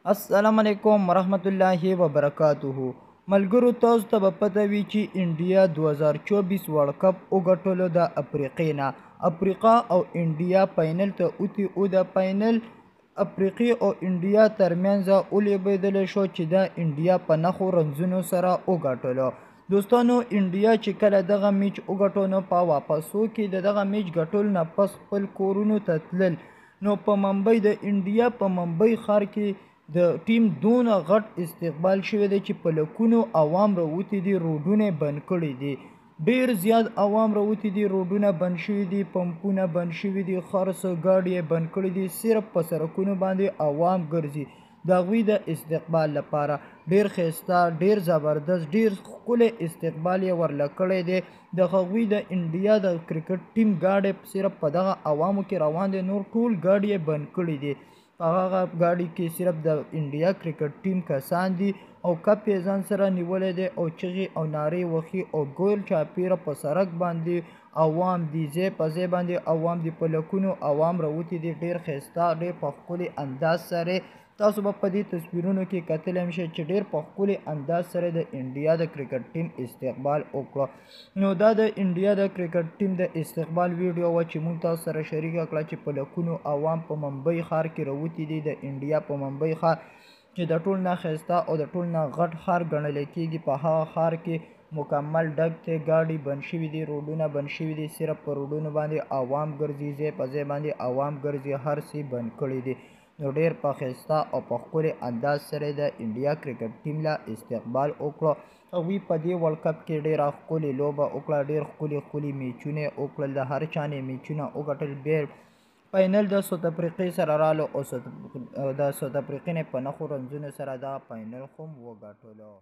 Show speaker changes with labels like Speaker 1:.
Speaker 1: السلام علیکم ورحمت الله وبرکاته. ملګرو تاسو ته به پته وي چې انډیا 2024 ورلډ کپ وګټلو د افریقې نه. افریقا او انډیا فاینل ته اوتي او د فاینل افریقې او انډیا ترمنځ ولوبېدلی شو چې د انډیا په نښو رنځونو سره وګټلو. دوستانو انډیا چې کله دغه میچ وګټو نو په واپسو کې د دغه میچ ګټلو نه پس خپل کورونو ته تلل. نو په ممبئی د انډیا په ممبئی ښار کې د ټیم دونه غټ استقبال شوی دی چې په لکونو عوام راوتي دي، روډونه بند کړي دي. ډیر زیات عوام راوتي دي، روډونه بند شوي دي، پمپونه بند شوي دي، خرڅ ګاډي یې بند کړي دي. صرف په سړکونو باندې عوام ګرځي د هغوی د استقبال لپاره. ډیر ښایسته، ډیر زبردست، ډیر ښکلی استقبال یې ورله کړی دی. د هغوی د انډیا د کرکټ ټیم ګاډی صرف په دغه عوامو کې روان دی، نور ټول ګاډي یې بند کړي دي. په هغه ګاډي کې صرف د انډیا کرکټ ټیم کسان دي او کپ یې ځان سره نیولی دی او چغې او نارې وهي او ګول چاپیره په سړک باندې عوام دي، ځای په ځای باندې عوام دي، په لکونو عوام راوتي دي. ډیر ښایسته، ډیر په ښکلي انداز سره تاسو به په دې تصویرونو کې کتلی هم شئ چې ډیر په ښکلي انداز سره د انډیا د کرکټ ټیم استقبال وکړه. نو دا د انډیا د کرکټ ټیم د استقبال ویډیو وه چې موږ تاسو سره شریکه کړه چې په لکونو عوام په ممبئی ښار کې راوتي دي. د انډیا په ممبئی ښار چې د ټول نه ښایسته او د ټول نه غټ ښار ګڼلی کېږي، په هغه ښار کې مکمل ډک دی، ګاډي بند شوي دي، روډونه بند شوي دي. صرف په روډونو باندې عوام ګرځي، ځای په ځای باندې عوام ګرځي، هر څه بند کړي دي. نو ډیر په ښایسته او په ښکلي انداز سره د انډیا کرکټ ټیم له استقبال وکړو. هغوی په دې ورلډ کپ کې ډیره ښکلې لوبه وکړه، ډیر ښکلي میچونه یې وکړل، د هر چا نه میچونه وګټل. بیا فاینل د ساوت افریقې سره رالو او د ساوت افریقې نه په نښو رنځونو سره دا فاینل هم وګټلو.